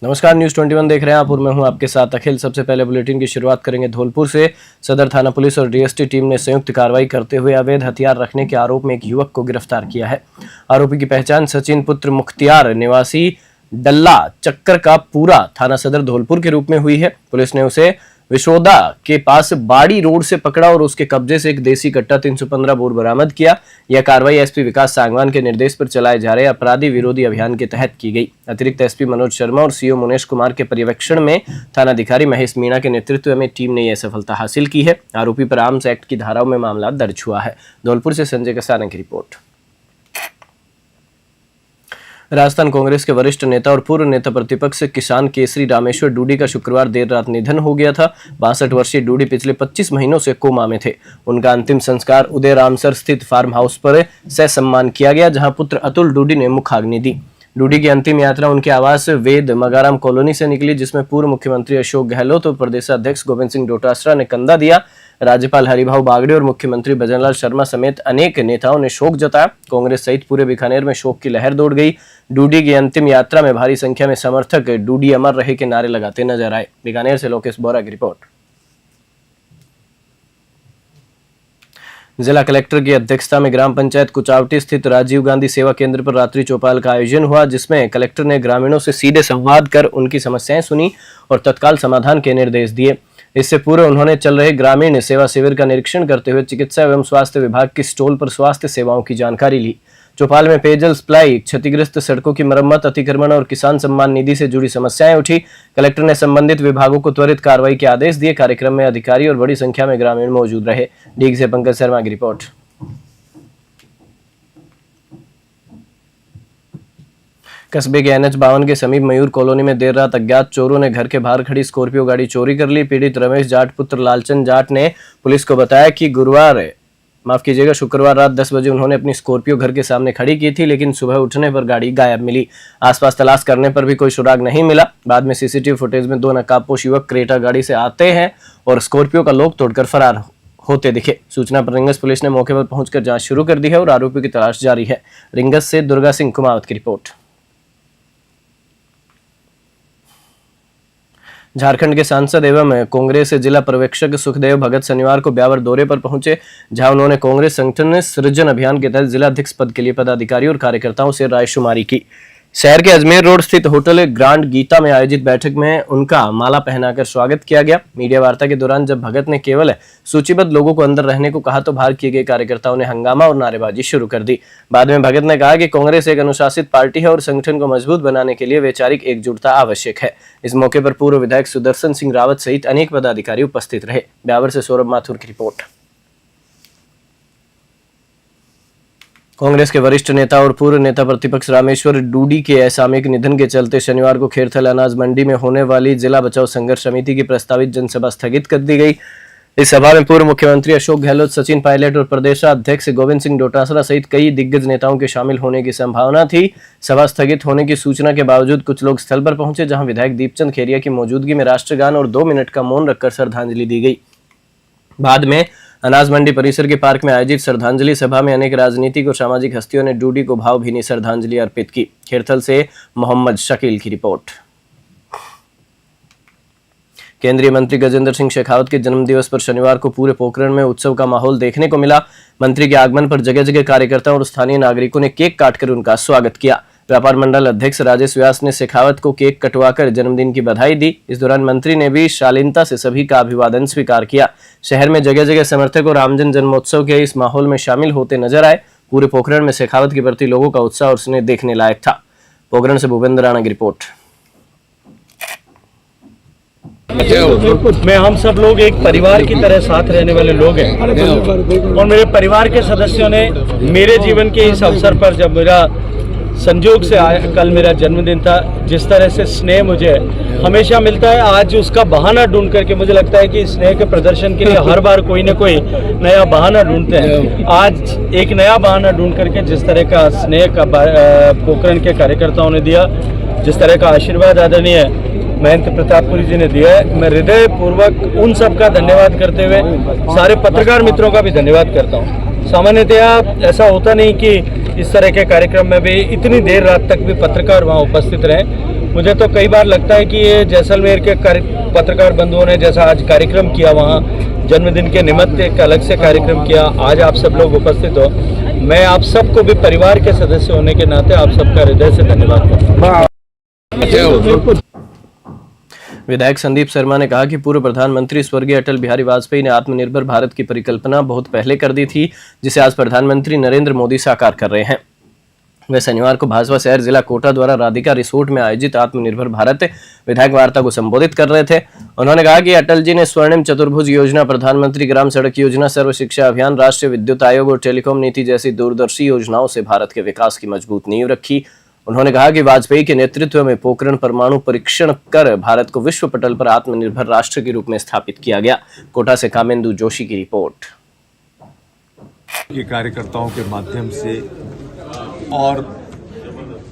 नमस्कार, न्यूज 21 देख रहे हैं आप और मैं हूं आपके साथ अखिल। सबसे पहले बुलेटिन की शुरुआत करेंगे धौलपुर से। सदर थाना पुलिस और डीएसटी टीम ने संयुक्त कार्रवाई करते हुए अवैध हथियार रखने के आरोप में एक युवक को गिरफ्तार किया है। आरोपी की पहचान सचिन पुत्र मुख्तियार निवासी डल्ला चक्कर का पूरा थाना सदर धौलपुर के रूप में हुई है। पुलिस ने उसे विशोदा के पास बाड़ी रोड से पकड़ा और उसके कब्जे से एक देसी कट्टा 315 बोर बरामद किया। यह कार्रवाई एसपी विकास सांगवान के निर्देश पर चलाए जा रहे अपराधी विरोधी अभियान के तहत की गई। अतिरिक्त एसपी मनोज शर्मा और सीओ मुनेश कुमार के पर्यवेक्षण में थानाधिकारी महेश मीणा के नेतृत्व में टीम ने यह सफलता हासिल की है। आरोपी पर आर्म्स एक्ट की धाराओं में मामला दर्ज हुआ है। धौलपुर से संजय कसाना की रिपोर्ट। राजस्थान कांग्रेस के वरिष्ठ नेता और पूर्व नेता प्रतिपक्ष किसान केसरी रामेश्वर डूडी का शुक्रवार देर रात निधन हो गया था। 62 वर्षीय डूडी पिछले 25 महीनों से कोमा में थे। उनका अंतिम संस्कार उदय रामसर स्थित फार्म हाउस पर ससम्मान किया गया, जहां पुत्र अतुल डूडी ने मुखाग्नि दी। डूडी की अंतिम यात्रा उनके आवास वेद मगाराम कॉलोनी से निकली, जिसमें पूर्व मुख्यमंत्री अशोक गहलोत और प्रदेशाध्यक्ष गोविंद सिंह डोटासरा ने कंधा दिया। राज्यपाल हरिभाऊ बागड़े और मुख्यमंत्री भजनलाल शर्मा समेत अनेक नेताओं ने शोक जताया। कांग्रेस सहित पूरे बीकानेर में शोक की लहर दौड़ गई। डूडी की अंतिम यात्रा में भारी संख्या में समर्थक डूडी अमर रहे के नारे लगाते नजर आए। बीकानेर से लोकेश बोरा की रिपोर्ट। जिला कलेक्टर की अध्यक्षता में ग्राम पंचायत कुचावटी स्थित राजीव गांधी सेवा केंद्र पर रात्रि चौपाल का आयोजन हुआ, जिसमें कलेक्टर ने ग्रामीणों से सीधे संवाद कर उनकी समस्याएं सुनी और तत्काल समाधान के निर्देश दिए। इससे पूर्व उन्होंने चल रहे ग्रामीण सेवा शिविर का निरीक्षण करते हुए चिकित्सा एवं स्वास्थ्य विभाग की स्टॉल पर स्वास्थ्य सेवाओं की जानकारी ली। चौपाल में पेयजल सप्लाई, क्षतिग्रस्त सड़कों की मरम्मत, अतिक्रमण और किसान सम्मान निधि से जुड़ी समस्याएं उठी। कलेक्टर ने संबंधित विभागों को त्वरित कार्रवाई के आदेश दिए। कार्यक्रम में अधिकारी और बड़ी संख्या में ग्रामीण मौजूद रहे। डीग से पंकज शर्मा की रिपोर्ट। कस्बे के NH 52 के समीप मयूर कॉलोनी में देर रात अज्ञात चोरों ने घर के बाहर खड़ी स्कॉर्पियो गाड़ी चोरी कर ली। पीड़ित रमेश जाट पुत्र लालचंद जाट ने पुलिस को बताया कि शुक्रवार रात 10 बजे उन्होंने अपनी स्कॉर्पियो घर के सामने खड़ी की थी, लेकिन सुबह उठने पर गाड़ी गायब मिली। आसपास तलाश करने पर भी कोई सुराग नहीं मिला। बाद में सीसीटीवी फुटेज में 2 नकाबपोश युवक क्रेटा गाड़ी से आते हैं और स्कॉर्पियो का लॉक तोड़कर फरार होते दिखे। सूचना पर रिंगस पुलिस ने मौके पर पहुंचकर जांच शुरू कर दी है और आरोपी की तलाश जारी है। रिंगस से दुर्गा सिंह कुमावत की रिपोर्ट। झारखंड के सांसद एवं कांग्रेस जिला पर्यवेक्षक सुखदेव भगत शनिवार को ब्यावर दौरे पर पहुंचे, जहां उन्होंने कांग्रेस संगठन सृजन अभियान के तहत जिलाध्यक्ष पद के लिए पदाधिकारियों और कार्यकर्ताओं से रायशुमारी की। शहर के अजमेर रोड स्थित होटल ग्रांड गीता में आयोजित बैठक में उनका माला पहनाकर स्वागत किया गया। मीडिया वार्ता के दौरान जब भगत ने केवल सूचीबद्ध लोगों को अंदर रहने को कहा, तो बाहर किए गए कार्यकर्ताओं ने हंगामा और नारेबाजी शुरू कर दी। बाद में भगत ने कहा कि कांग्रेस एक अनुशासित पार्टी है और संगठन को मजबूत बनाने के लिए वैचारिक एकजुटता आवश्यक है। इस मौके पर पूर्व विधायक सुदर्शन सिंह रावत सहित अनेक पदाधिकारी उपस्थित रहे। ब्यावर से सौरभ माथुर की रिपोर्ट। कांग्रेस के वरिष्ठ नेता और पूर्व नेता प्रतिपक्ष रामेश्वर डूडी के असामयिक निधन के चलते शनिवार को खेरथल अनाज मंडी में होने वाली जिला बचाओ संघर्ष समिति की प्रस्तावित जनसभा स्थगित कर दी गई। इस सभा में पूर्व मुख्यमंत्री अशोक गहलोत, सचिन पायलट और प्रदेशाध्यक्ष गोविंद सिंह डोटासरा सहित कई दिग्गज नेताओं के शामिल होने की संभावना थी। सभा स्थगित होने की सूचना के बावजूद कुछ लोग स्थल पर पहुंचे, जहां विधायक दीपचंद खेरिया की मौजूदगी में राष्ट्रगान और 2 मिनट का मौन रखकर श्रद्धांजलि दी गई। बाद में अनाज मंडी परिसर के पार्क में आयोजित श्रद्धांजलि सभा में अनेक राजनीतिक और सामाजिक हस्तियों ने डूडी को भावभीनी श्रद्धांजलि अर्पित की। खेरथल से मोहम्मद शकील की रिपोर्ट। केंद्रीय मंत्री गजेंद्र सिंह शेखावत के जन्मदिवस पर शनिवार को पूरे पोखरण में उत्सव का माहौल देखने को मिला। मंत्री के आगमन पर जगह जगह कार्यकर्ताओं और स्थानीय नागरिकों ने केक काटकर उनका स्वागत किया। व्यापार मंडल अध्यक्ष राजेश व्यास ने शेखावत को केक कटवाकर जन्मदिन की बधाई दी। इस दौरान मंत्री ने भी शालीनता से सभी का अभिवादन स्वीकार किया। शहर में जगह जगह समर्थक और आमजन जन्मोत्सव के इस माहौल में शामिल होते नजर आए। पूरे पोखरण में शेखावत के प्रति लोगों का उत्साह और स्नेह देखने लायक था। पोखरण से भूपेंद्र राणा की रिपोर्ट। मैं हम सब लोग एक परिवार की तरह साथ रहने वाले लोग हैं और मेरे परिवार के सदस्यों ने मेरे जीवन के इस अवसर पर, जब मेरा संजोग से आया, कल मेरा जन्मदिन था, जिस तरह से स्नेह मुझे हमेशा मिलता है, आज उसका बहाना ढूंढ करके मुझे लगता है कि स्नेह के प्रदर्शन के लिए हर बार कोई न कोई नया बहाना ढूंढते हैं। आज एक नया बहाना ढूंढ करके जिस तरह का स्नेह का पोखरण के कार्यकर्ताओं ने दिया, जिस तरह का आशीर्वाद आदरणीय महेंद्र प्रतापपुरी जी ने दिया है, मैं हृदय पूर्वक उन सब का धन्यवाद करते हुए सारे पत्रकार मित्रों का भी धन्यवाद करता हूँ। सामान्यतः ऐसा होता नहीं कि इस तरह के कार्यक्रम में भी इतनी देर रात तक भी पत्रकार वहाँ उपस्थित रहें। मुझे तो कई बार लगता है कि ये जैसलमेर के पत्रकार बंधुओं ने जैसा आज कार्यक्रम किया, वहाँ जन्मदिन के निमित्त एक अलग से कार्यक्रम किया, आज आप सब लोग उपस्थित हो, मैं आप सबको भी परिवार के सदस्य होने के नाते आप सबका हृदय से धन्यवाद करता हूँ। विधायक संदीप शर्मा ने कहा कि पूर्व प्रधानमंत्री स्वर्गीय अटल बिहारी वाजपेयी ने आत्मनिर्भर भारत की परिकल्पना बहुत पहले कर दी थी, जिसे आज प्रधानमंत्री नरेंद्र मोदी साकार कर रहे हैं। वे शनिवार को भाजपा शहर जिला कोटा द्वारा राधिका रिसोर्ट में आयोजित आत्मनिर्भर भारत विधायक वार्ता को संबोधित कर रहे थे। उन्होंने कहा कि अटल जी ने स्वर्णिम चतुर्भुज योजना, प्रधानमंत्री ग्राम सड़क योजना, सर्व शिक्षा अभियान, राष्ट्रीय विद्युत आयोग और टेलीकॉम नीति जैसी दूरदर्शी योजनाओं से भारत के विकास की मजबूत नींव रखी। उन्होंने कहा कि वाजपेयी के नेतृत्व में पोखरण परमाणु परीक्षण कर भारत को विश्व पटल पर आत्मनिर्भर राष्ट्र के रूप में स्थापित किया गया। कोटा से कामेंदु जोशी की रिपोर्ट। ये कार्यकर्ताओं के माध्यम से और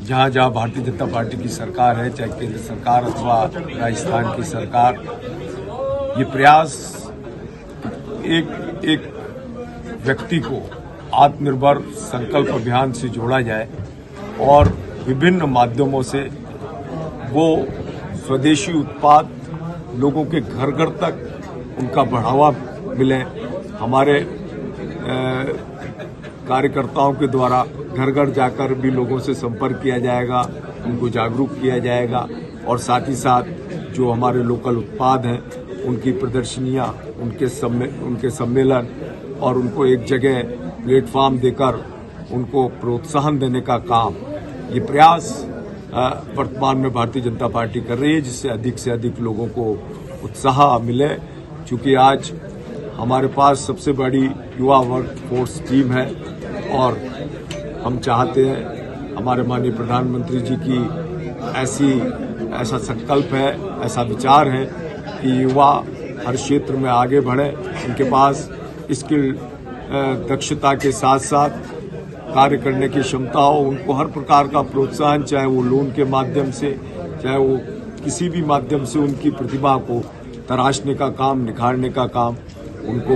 जहाँ जहाँ भारतीय जनता पार्टी की सरकार है, चाहे केंद्र सरकार अथवा राजस्थान की सरकार, ये प्रयास एक व्यक्ति को आत्मनिर्भर संकल्प अभियान से जोड़ा जाए और विभिन्न माध्यमों से वो स्वदेशी उत्पाद लोगों के घर घर तक उनका बढ़ावा मिले। हमारे कार्यकर्ताओं के द्वारा घर घर जाकर भी लोगों से संपर्क किया जाएगा, उनको जागरूक किया जाएगा और साथ ही साथ जो हमारे लोकल उत्पाद हैं उनकी प्रदर्शनियां, उनके सम्मेलन और उनको एक जगह प्लेटफॉर्म देकर उनको प्रोत्साहन देने का काम, ये प्रयास वर्तमान में भारतीय जनता पार्टी कर रही है, जिससे अधिक से अधिक लोगों को उत्साह मिले। क्योंकि आज हमारे पास सबसे बड़ी युवा वर्क फोर्स टीम है और हम चाहते हैं, हमारे माननीय प्रधानमंत्री जी की ऐसा संकल्प है, ऐसा विचार है कि युवा हर क्षेत्र में आगे बढ़े, उनके पास स्किल दक्षता के साथ साथ कार्य करने की क्षमता हो, उनको हर प्रकार का प्रोत्साहन, चाहे वो लोन के माध्यम से, चाहे वो किसी भी माध्यम से उनकी प्रतिभा को तराशने का काम, निखारने का काम, उनको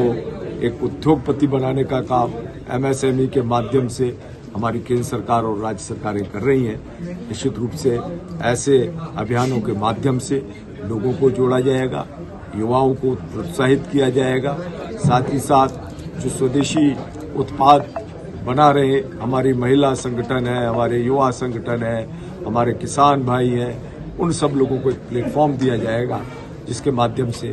एक उद्योगपति बनाने का काम MSME के माध्यम से हमारी केंद्र सरकार और राज्य सरकारें कर रही हैं। निश्चित रूप से ऐसे अभियानों के माध्यम से लोगों को जोड़ा जाएगा, युवाओं को प्रोत्साहित किया जाएगा, साथ ही साथ जो स्वदेशी उत्पाद बना रहे हमारी महिला संगठन है, हमारे युवा संगठन है, हमारे किसान भाई हैं, उन सब लोगों को एक प्लेटफॉर्म दिया जाएगा जिसके माध्यम से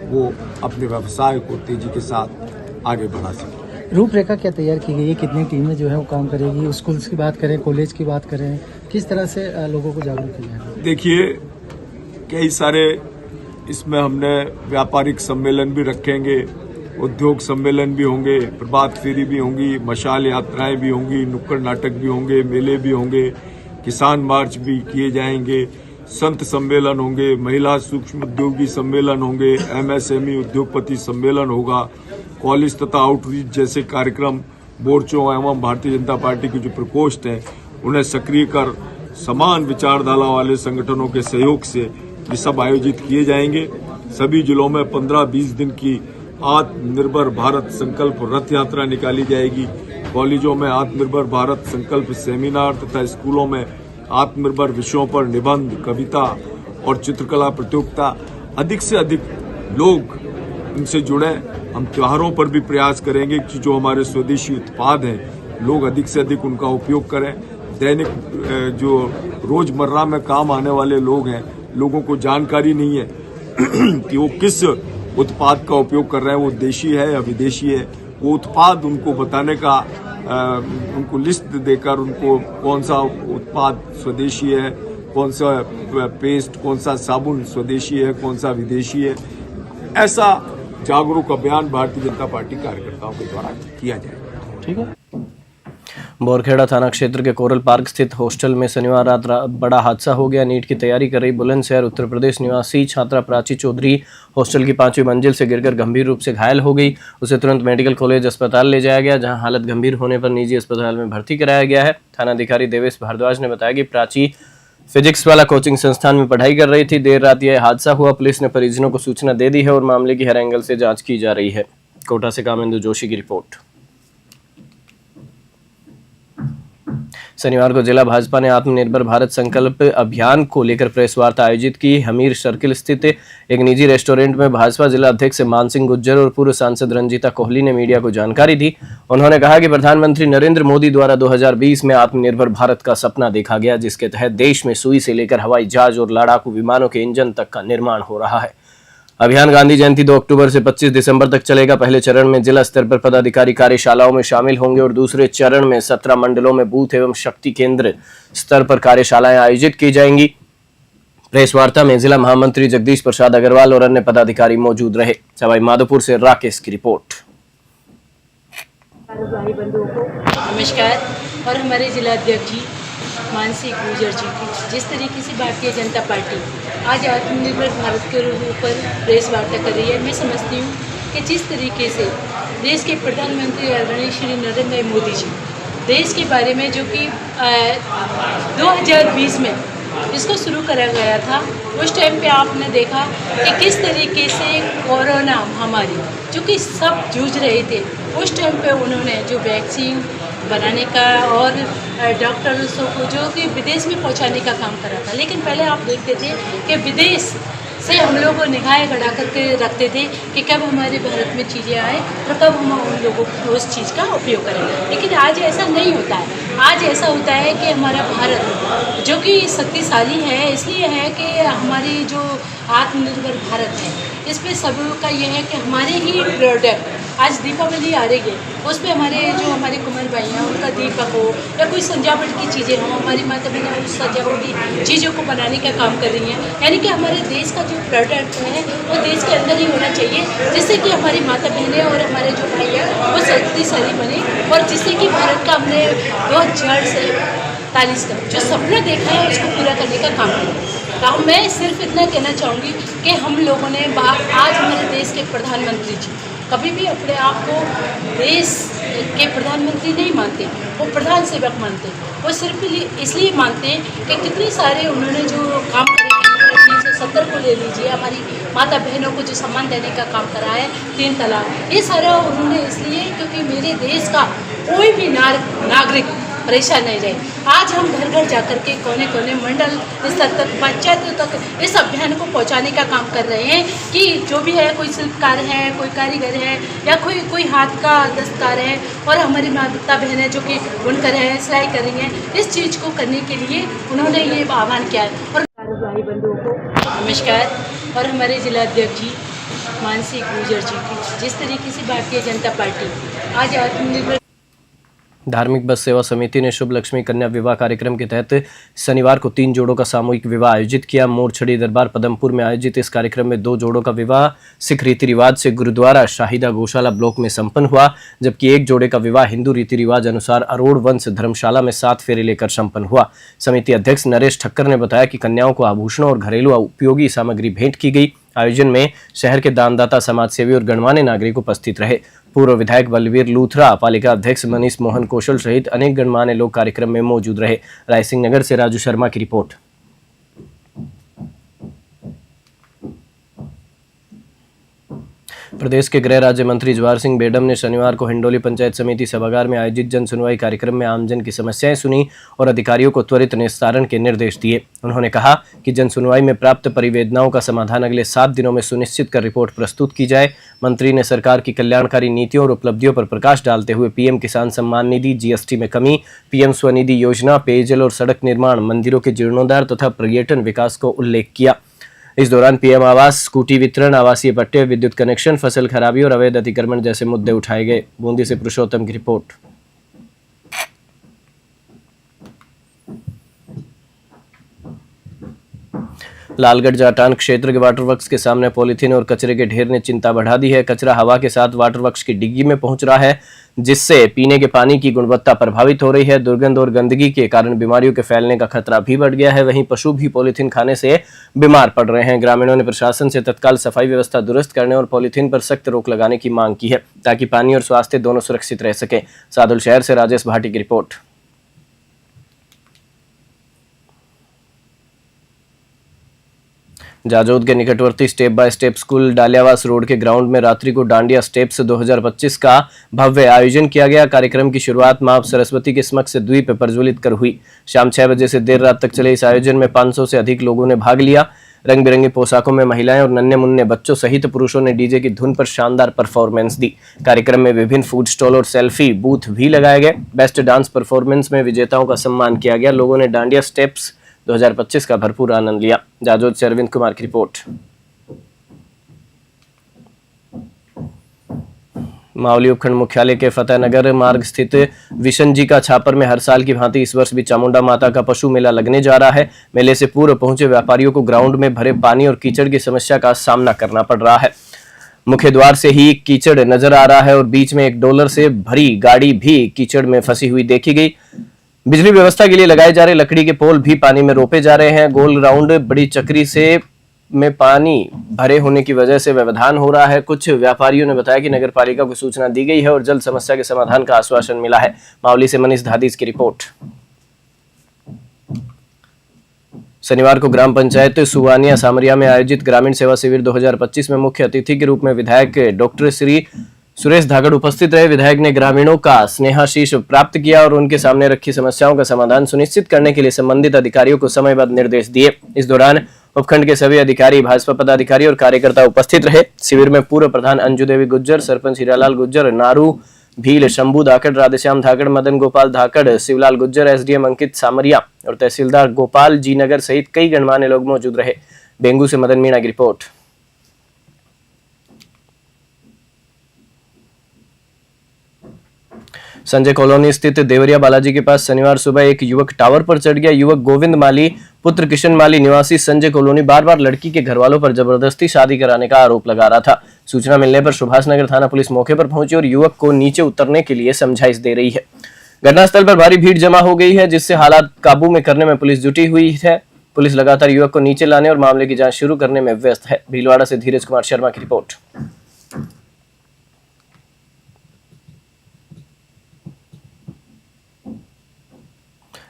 वो अपने व्यवसाय को तेजी के साथ आगे बढ़ा सकें। रूपरेखा क्या तैयार की गई है? कितनी टीमें जो है वो काम करेगी? स्कूल्स की बात करें, कॉलेज की बात करें, किस तरह से लोगों को जागरूक किया जाएगा? देखिए, कई सारे इसमें हमने व्यापारिक सम्मेलन भी रखेंगे, उद्योग सम्मेलन भी होंगे, प्रभात फेरी भी होंगी, मशाल यात्राएं भी होंगी, नुक्कड़ नाटक भी होंगे, मेले भी होंगे, किसान मार्च भी किए जाएंगे, संत सम्मेलन होंगे, महिला सूक्ष्म उद्योगी सम्मेलन होंगे, MSME उद्योगपति सम्मेलन होगा, कॉलेज तथा आउटरीच जैसे कार्यक्रम मोर्चों एवं भारतीय जनता पार्टी के जो प्रकोष्ठ हैं उन्हें सक्रिय कर समान विचारधारा वाले संगठनों के सहयोग से ये सब आयोजित किए जाएंगे। सभी जिलों में 15-20 दिन की आत्मनिर्भर भारत संकल्प रथ यात्रा निकाली जाएगी। कॉलेजों में आत्मनिर्भर भारत संकल्प सेमिनार तथा स्कूलों में आत्मनिर्भर विषयों पर निबंध, कविता और चित्रकला प्रतियोगिता, अधिक से अधिक लोग इनसे जुड़े। हम त्योहारों पर भी प्रयास करेंगे कि जो हमारे स्वदेशी उत्पाद हैं लोग अधिक से अधिक उनका उपयोग करें। दैनिक जो रोजमर्रा में काम आने वाले लोग हैं, लोगों को जानकारी नहीं है कि वो किस उत्पाद का उपयोग कर रहे हैं, वो देशी है या विदेशी है। वो उत्पाद उनको बताने का, उनको लिस्ट देकर उनको कौन सा उत्पाद स्वदेशी है, कौन सा पेस्ट, कौन सा साबुन स्वदेशी है, कौन सा विदेशी है, ऐसा जागरूक अभियान भारतीय जनता पार्टी कार्यकर्ताओं के द्वारा किया जाएगा। ठीक है। बोरखेड़ा थाना क्षेत्र के कोरल पार्क स्थित हॉस्टल में शनिवार रात बड़ा हादसा हो गया। नीट की तैयारी कर रही बुलंदशहर उत्तर प्रदेश निवासी छात्रा प्राची चौधरी हॉस्टल की 5वीं मंजिल से गिरकर गंभीर रूप से घायल हो गई। उसे तुरंत मेडिकल कॉलेज अस्पताल ले जाया गया, जहां हालत गंभीर होने पर निजी अस्पताल में भर्ती कराया गया है। थानाधिकारी देवेश भारद्वाज ने बताया कि प्राची फिजिक्स वाला कोचिंग संस्थान में पढ़ाई कर रही थी। देर रात यह हादसा हुआ। पुलिस ने परिजनों को सूचना दे दी है और मामले की हर एंगल से जांच की जा रही है। कोटा से कामेंदु जोशी की रिपोर्ट। शनिवार को जिला भाजपा ने आत्मनिर्भर भारत संकल्प अभियान को लेकर प्रेस वार्ता आयोजित की। हमीर सर्किल स्थित एक निजी रेस्टोरेंट में भाजपा जिला अध्यक्ष मानसिंह गुज्जर और पूर्व सांसद रंजीता कोहली ने मीडिया को जानकारी दी। उन्होंने कहा कि प्रधानमंत्री नरेंद्र मोदी द्वारा 2020 में आत्मनिर्भर भारत का सपना देखा गया, जिसके तहत देश में सुई से लेकर हवाई जहाज और लड़ाकू विमानों के इंजन तक का निर्माण हो रहा है। अभियान गांधी जयंती 2 अक्टूबर से 25 दिसंबर तक चलेगा। पहले चरण में जिला स्तर पर पदाधिकारी कार्यशालाओं में शामिल होंगे और दूसरे चरण में 17 मंडलों में बूथ एवं शक्ति केंद्र स्तर पर कार्यशालाएं आयोजित की जाएंगी। प्रेस वार्ता में जिला महामंत्री जगदीश प्रसाद अग्रवाल और अन्य पदाधिकारी मौजूद रहे। सवाई माधोपुर से राकेश की रिपोर्ट। भाई बंधुओं को नमस्कार। और हमारे जिला अध्यक्ष जी मानसिंह गुज्जर जी की जिस तरीके से भारतीय जनता पार्टी आज आत्मनिर्भर भारत के ऊपर प्रेस वार्ता कर रही है, मैं समझती हूँ कि जिस तरीके से देश के प्रधानमंत्री आदरणीय श्री नरेंद्र मोदी जी देश के बारे में जो कि 2020 में इसको शुरू करा गया था, उस टाइम पे आपने देखा कि किस तरीके से कोरोना महामारी जो कि सब जूझ रहे थे, उस टाइम पे उन्होंने जो वैक्सीन बनाने का और डॉक्टर्सों को जो कि विदेश में पहुंचाने का काम करा था। लेकिन पहले आप देखते थे कि विदेश से हम लोग निगाहें गड़ा करके रखते थे कि कब हमारे भारत में चीज़ें आए और कब हम उन लोगों को उस चीज़ का उपयोग करें। लेकिन आज ऐसा नहीं होता है। आज ऐसा होता है कि हमारा भारत जो कि शक्तिशाली है, इसलिए है कि हमारी जो आत्मनिर्भर भारत है, इस पर सबका ये है कि हमारे ही प्रोडक्ट, आज दीपावली आ रही है, उस पर हमारे कुमार भाई हैं उनका दीपक हो या कोई सजावट की चीज़ें हो, हमारी माता बहनें उस सजावट की चीज़ों को बनाने का काम कर रही हैं। यानी कि हमारे देश का जो प्रोडक्ट है वो देश के अंदर ही होना चाहिए, जिससे कि हमारी माता बहनें और हमारे जो भाई हैं वो शक्तिशाली बने और जिससे कि भारत का हमने 2040 का जो सपना देखा है उसको पूरा करने का काम करें। तो मैं सिर्फ इतना कहना चाहूँगी कि हम लोगों ने आज हमारे देश के प्रधानमंत्री जी कभी भी अपने आप को देश के प्रधानमंत्री नहीं मानते, वो प्रधान सेवक मानते। वो सिर्फ इसलिए मानते हैं कि कितने सारे उन्होंने जो काम करे, 370 को ले लीजिए, हमारी माता बहनों को जो सम्मान देने का काम करा है, 3 तलाक, ये सारा उन्होंने इसलिए क्योंकि मेरे देश का कोई भी नागरिक परेशान नहीं रहे। आज हम घर घर जाकर के कोने कोने मंडल स्तर तक, पंचायतों तक इस अभियान को पहुंचाने का काम कर रहे हैं कि जो भी है, कोई शिल्पकार है, कोई कारीगर है या कोई हाथ का दस्तकार है और हमारी माता बहनें जो कि बुनकर है, सिलाई कर रही हैं, इस चीज़ को करने के लिए उन्होंने ये आह्वान किया है। और भाई बंधुओं को नमस्कार। और हमारे जिला अध्यक्ष जी मानसिंह गुज्जर जी की जिस तरीके से भारतीय जनता पार्टी आज आत्मनिर्भर धार्मिक बस सेवा समिति ने शुभ लक्ष्मी कन्या विवाह कार्यक्रम के तहत शनिवार को 3 जोड़ों का सामूहिक विवाह आयोजित किया। मोरछड़ी दरबार पदमपुर में आयोजित इस कार्यक्रम में 2 जोड़ों का विवाह सिख रीति रिवाज से गुरुद्वारा शाहिदा गौशाला ब्लॉक में संपन्न हुआ, जबकि 1 जोड़े का विवाह हिंदू रीति रिवाज अनुसार अरोड़ वंश धर्मशाला में 7 फेरे लेकर संपन्न हुआ। समिति अध्यक्ष नरेश ठक्कर ने बताया कि कन्याओं को आभूषणों और घरेलू उपयोगी सामग्री भेंट की गई। आयोजन में शहर के दानदाता, समाजसेवी और गणमान्य नागरिक उपस्थित रहे। पूर्व विधायक बलवीर लूथरा, पालिका अध्यक्ष मनीष मोहन कौशल सहित अनेक गणमान्य लोग कार्यक्रम में मौजूद रहे। रायसिंह नगर से राजू शर्मा की रिपोर्ट। प्रदेश के गृह राज्य मंत्री जवाहर सिंह बेडम ने शनिवार को हिंडोली पंचायत समिति सभागार में आयोजित जन सुनवाई कार्यक्रम में आमजन की समस्याएं सुनी और अधिकारियों को त्वरित निस्तारण के निर्देश दिए। उन्होंने कहा कि जन सुनवाई में प्राप्त परिवेदनाओं का समाधान अगले 7 दिनों में सुनिश्चित कर रिपोर्ट प्रस्तुत की जाए। मंत्री ने सरकार की कल्याणकारी नीतियों और उपलब्धियों पर प्रकाश डालते हुए पीएम किसान सम्मान निधि, जीएसटी में कमी, पीएम स्वनिधि योजना, पेयजल और सड़क निर्माण, मंदिरों के जीर्णोद्धार तथा पर्यटन विकास को उल्लेख किया। इस दौरान पीएम आवास, स्कूटी वितरण, आवासीय पट्टे, विद्युत कनेक्शन, फसल खराबी और अवैध अतिक्रमण जैसे मुद्दे उठाए गए। बूंदी से पुरुषोत्तम की रिपोर्ट। लालगढ़ जाटान क्षेत्र के वाटर वर्क्स के सामने पॉलीथीन और कचरे के ढेर ने चिंता बढ़ा दी है। कचरा हवा के साथ वाटर वर्क्स की डिग्गी में पहुंच रहा है, जिससे पीने के पानी की गुणवत्ता प्रभावित हो रही है। दुर्गंध और गंदगी के कारण बीमारियों के फैलने का खतरा भी बढ़ गया है। वहीं पशु भी पॉलीथीन खाने से बीमार पड़ रहे हैं। ग्रामीणों ने प्रशासन से तत्काल सफाई व्यवस्था दुरुस्त करने और पॉलीथीन पर सख्त रोक लगाने की मांग की है, ताकि पानी और स्वास्थ्य दोनों सुरक्षित रह सके। सादुल शहर से राजेश भाटी की रिपोर्ट। जाजोद के निकटवर्ती step by step school Daliyawas road के ग्राउंड में रात्रि को डांडिया स्टेप्स 2025 का भव्य आयोजन किया गया। कार्यक्रम की शुरुआत मां सरस्वती के समक्ष द्वीप प्रज्वलित कर हुई। शाम 6 बजे से देर रात तक चले इस आयोजन में 500 से अधिक लोगों ने भाग लिया। रंग बिरंगी पोशाकों में महिलाएं और नन्हे मुन्ने बच्चों सहित पुरुषों ने डीजे की धुन पर शानदार परफॉर्मेंस दी। कार्यक्रम में विभिन्न फूड स्टॉल और सेल्फी बूथ भी लगाए गए। बेस्ट डांस परफॉर्मेंस में विजेताओं का सम्मान किया गया। लोगों ने डांडिया स्टेप्स 2025 का भरपूर आनंद लिया। जाजोद से अरविंद कुमार की रिपोर्ट। मावली उपखंड मुख्यालय के फतेहनगर मार्ग स्थित विशन जी का छापर में हर साल की भांति इस वर्ष भी चामुंडा माता का पशु मेला लगने जा रहा है। मेले से पूर्व पहुंचे व्यापारियों को ग्राउंड में भरे पानी और कीचड़ की समस्या का सामना करना पड़ रहा है। मुख्य द्वार से ही कीचड़ नजर आ रहा है और बीच में एक डोलर से भरी गाड़ी भी कीचड़ में फंसी हुई देखी गई। बिजली व्यवस्था के लिए लगाए जा रहे लकड़ी के पोल भी पानी में रोपे जा रहे हैं। गोल राउंड बड़ी चक्री से में पानी भरे होने की वजह से व्यवधान हो रहा है। कुछ व्यापारियों ने बताया कि नगर पालिका को सूचना दी गई है और जल्द समस्या के समाधान का आश्वासन मिला है। मावली से मनीष धादीज की रिपोर्ट। शनिवार को ग्राम पंचायत सुवानिया सामरिया में आयोजित ग्रामीण सेवा शिविर 2025 में मुख्य अतिथि के रूप में विधायक डॉक्टर श्री सुरेश धागड़ उपस्थित रहे। विधायक ने ग्रामीणों का स्नेहाशीष प्राप्त किया और उनके सामने रखी समस्याओं का समाधान सुनिश्चित करने के लिए संबंधित अधिकारियों को समयबद्ध निर्देश दिए। इस दौरान उपखंड के सभी अधिकारी, भाजपा पदाधिकारी और कार्यकर्ता उपस्थित रहे। शिविर में पूर्व प्रधान अंजू देवी गुज्जर, सरपंच हीरालाल गुज्जर, नारू भील, शंभू धाकड़, राधेश्याम धाकड़, मदन गोपाल धाकड़, शिवलाल गुज्जर, एसडीएम अंकित सामरिया और तहसीलदार गोपाल जी नगर सहित कई गणमान्य लोग मौजूद रहे। बेंगू से मदन मीणा की रिपोर्ट। संजय कॉलोनी स्थित देवरिया बालाजी के पास शनिवार सुबह एक युवक टावर पर चढ़ गया। युवक गोविंद माली पुत्र किशन माली निवासी संजय कॉलोनी बार बार लड़की के घर वालों पर जबरदस्ती शादी कराने का आरोप लगा रहा था। सूचना मिलने पर सुभाष नगर थाना पुलिस मौके पर पहुंची और युवक को नीचे उतरने के लिए समझाइश दे रही है। घटनास्थल पर भारी भीड़ जमा हो गई है, जिससे हालात काबू में करने में पुलिस जुटी हुई है। पुलिस लगातार युवक को नीचे लाने और मामले की जांच शुरू करने में व्यस्त है। भीलवाड़ा से धीरज कुमार शर्मा की रिपोर्ट।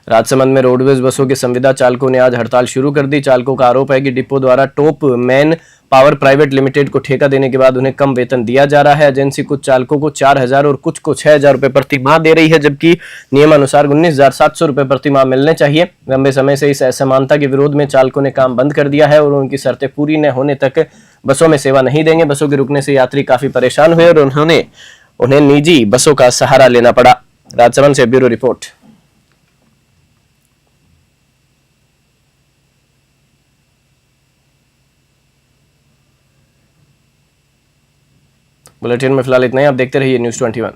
राजसमंद में रोडवेज बसों के संविदा चालकों ने आज हड़ताल शुरू कर दी। चालकों का आरोप है कि डिपो द्वारा top man power private limited को ठेका देने के बाद उन्हें कम वेतन दिया जा रहा है। एजेंसी कुछ चालकों को 4,000 और कुछ को 6,000 रुपए प्रति माह दे रही है, जबकि नियमानुसार 19,700 रुपए प्रति माह मिलने चाहिए। लंबे समय से इस असमानता के विरोध में चालकों ने काम बंद कर दिया है और उनकी शर्तें पूरी न होने तक बसों में सेवा नहीं देंगे। बसों के रुकने से यात्री काफी परेशान हुए और उन्हें निजी बसों का सहारा लेना पड़ा। राजसमंद से ब्यूरो रिपोर्ट। बुलेटिन में फिलहाल इतना ही। आप देखते रहिए न्यूज़ 21।